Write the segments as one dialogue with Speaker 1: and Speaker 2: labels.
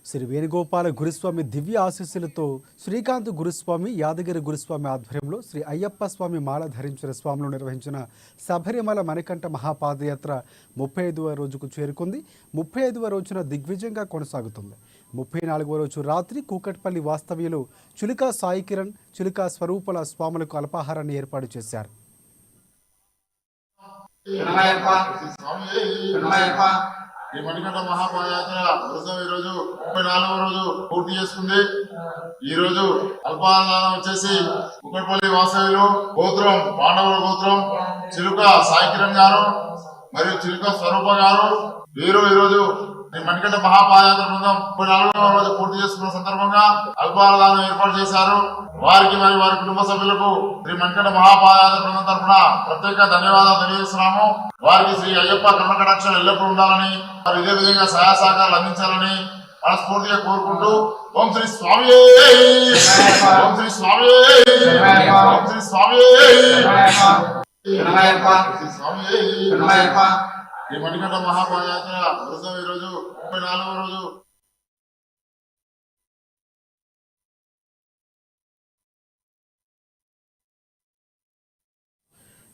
Speaker 1: శ్రీ వేణుగోపాల గురుస్వామి దివ్య ఆశీస్సులతో శ్రీకాంత్ గురుస్వామి యాదగిరి గురుస్వామి ఆధ్వర్యంలో శ్రీ అయ్యప్ప స్వామి మాల ధరించిన స్వాములు నిర్వహించిన శబరిమల మణికంఠ మహాపాదయాత్ర 35వ రోజుకు చేరుకుంది. 35వ రోజున దిగ్విజయంగా కొనసాగుతుంది. 34వ రోజు రాత్రి కూకట్పల్లి వాస్తవ్యులు చులికా సాయి కిరణ్, చులికా స్వరూపుల స్వాములకు అల్పాహారాన్ని ఏర్పాటు చేశారు.
Speaker 2: ఈ మణికంఠ మహాపాదయాత్ర ప్రస్తుతం ఈ రోజు 34వ రోజు పూర్తి చేసుకుంది. ఈ రోజు అల్పాహారం వచ్చేసి కుక్కట్పల్లి వాసవిలో గోత్రం పాండవుల గోత్రం చిలుక సాయి కిరణ్ గారు మరియు చిలుక స్వరూప గారు వీరు ఈ రోజు ఈ మణికంఠ మహాపాదయాత్ర బృందం 34వ రోజు పూర్తి చేసుకున్న సందర్భంగా అల్పాహారం ఏర్పాటు చేశారు. వారికి మరియు వారి కుటుంబ సభ్యులకు శ్రీ మణికంఠ మహాపాదయాత్ర బృందం తరఫున ప్రత్యేక ధన్యవాదాలు తెలియజేస్తున్నాము. వారికి శ్రీ అయ్యప్ప కరుణకటాక్షాలు ఎల్లప్పుడూ ఉండాలని, వారు ఇదే విధంగా సహాయ సహకారాలు అందించాలని మనస్ఫూర్తిగా కోరుకుంటూ ఓం శ్రీ స్వామి ఓం శ్రీ స్వామి ఓం శ్రీ స్వామి ఈ మణికంఠ మహాపాదయాత్ర ప్రస్తుతం ఈ రోజు 34వ రోజు.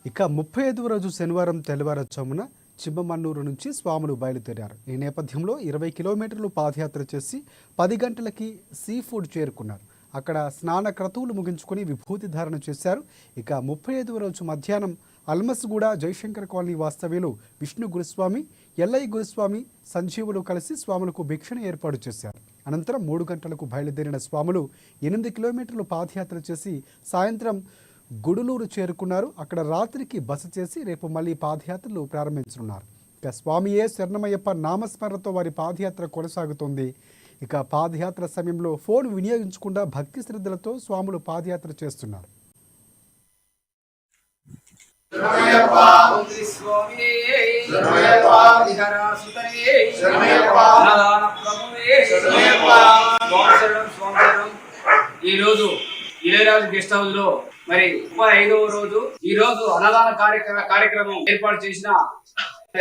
Speaker 1: ఇక 35వ రోజు శనివారం తెల్లవారుజామున చిమ్మమన్నూరు నుంచి స్వాములు బయలుదేరారు. ఈ నేపథ్యంలో 20 కిలోమీటర్లు పాదయాత్ర చేసి 10 గంటలకి సీ ఫుడ్ చేరుకున్నారు. అక్కడ స్నాన క్రతువులు ముగించుకొని విభూతి ధారణ చేశారు. ఇక 35వ రోజు మధ్యాహ్నం అల్మస్గూడ జయశంకర్ కాలనీ వాస్తవ్యులు విష్ణు గురుస్వామి, ఎల్లయ్య గురుస్వామి, సంజీవులు కలిసి స్వాములకు భిక్షణ ఏర్పాటు చేశారు. అనంతరం 3 గంటలకు బయలుదేరిన స్వాములు 8 కిలోమీటర్లు పాదయాత్ర చేసి సాయంత్రం గుడులూరు చేరుకున్నారు. అక్కడ రాత్రికి బస చేసి రేపు మళ్ళీ పాదయాత్రలు ప్రారంభించనున్నారు. ఇక స్వామియే శరణమయ్యప్ప నామస్మరణతో వారి పాదయాత్ర కొనసాగుతోంది. ఇక పాదయాత్ర సమయంలో ఫోన్ వినియోగించకుండా భక్తి శ్రద్ధలతో స్వాములు పాదయాత్ర చేస్తున్నారు.
Speaker 3: ఈరోజు ఇళయరాజు గెస్ట్ హౌస్ లో మరి 35వ రోజు ఈ రోజు అన్నదాన కార్యక్రమం ఏర్పాటు చేసిన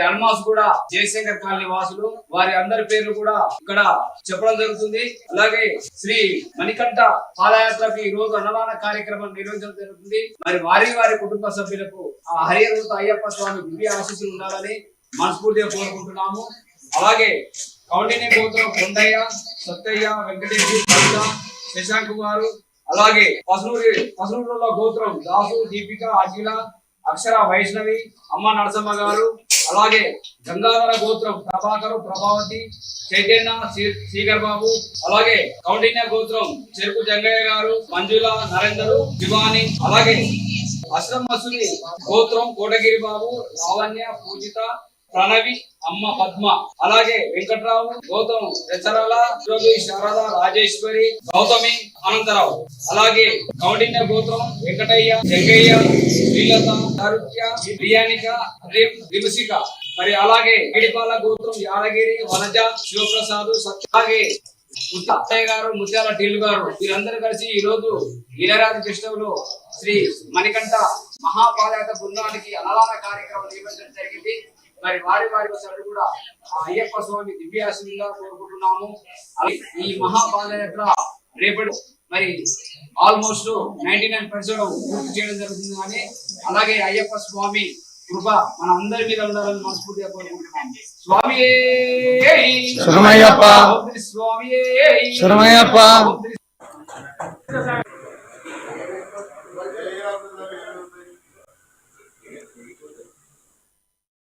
Speaker 3: అల్మాస్ కూడా జయశంకర్ కాలనీ వాసులు వారి అందరి పేర్లు కూడా ఇక్కడ చెప్పడం జరుగుతుంది. అలాగే శ్రీ మణికంఠ పాదయాత్రకు ఈ రోజు అన్నదాన కార్యక్రమం నిర్వహించడం జరుగుతుంది. మరి వారి కుటుంబ సభ్యులకు ఆ హరిహర అయ్యప్ప స్వామి దివ్య ఆశీస్సులు ఉండాలని మనస్ఫూర్తిగా కోరుకుంటున్నాము. అలాగే కౌండిన్య గోత్రం కొండయ్య, సత్తయ్య, వెంకటేశ్వర, శశాంక్ గారు, అలాగే పసునూరులో గోత్రం దాసు, దీపిక, అఖిల, అక్షర, వైష్ణవి, అమ్మ నరసమ్మ గారు, అలాగే గంగాధర గోత్రం ప్రభాకరు, ప్రభావతి, చైతన్య, శ్రీకర్ బాబు, అలాగే కౌండిన్య గోత్రం చెరుకు జంగయ్య గారు, మంజుల, నరేందరు, శివాని, అలాగే అశ్రమ్ మసూరి గోత్రం కోటగిరి బాబు, లావణ్య, పూజిత, ప్రణవి, అమ్మ పద్మ, అలాగే వెంకట్రావు, గౌతమ్, దశరళ, శారద, రాజేశ్వరి, గౌతమి, అనంతరావు, అలాగే కౌండిన్య గోత్రం వెంకటయ్య, జంగయ్య, శ్రీలత, సారుత్య, ప్రియానిక, దివసిక, మరి అలాగే గిడిపాల గోత్రం యాదగిరి, వనజ, శివప్రసాద్, అలాగే అత్తయ్య గారు, ముత్యాల టిల్లు గారు, వీరందరూ కలిసి ఈ రోజు ఇళయరాజు గెస్ట్ హౌస్ లో శ్రీ మణికంఠ మహాపాదయాత్ర బృందానికి అన్నదాన కార్యక్రమం నిర్వహించడం జరిగింది. మరి వారి వసతులు కూడా అయ్యప్ప స్వామి దివ్యాశీగా కోరుకుంటున్నాము. ఈ మహాపాదయాత్ర రేపటి మరి ఆల్మోస్ట్ 99% పూర్తి చేయడం జరుగుతుంది. కానీ అలాగే అయ్యప్ప స్వామి కృప మన అందరి మీద ఉండాలని మనస్ఫూర్తిగా కోరుకుంటున్నాము. స్వామి
Speaker 4: శరణమయ్యప్ప,
Speaker 3: స్వామి
Speaker 4: శరణమయ్యప్ప.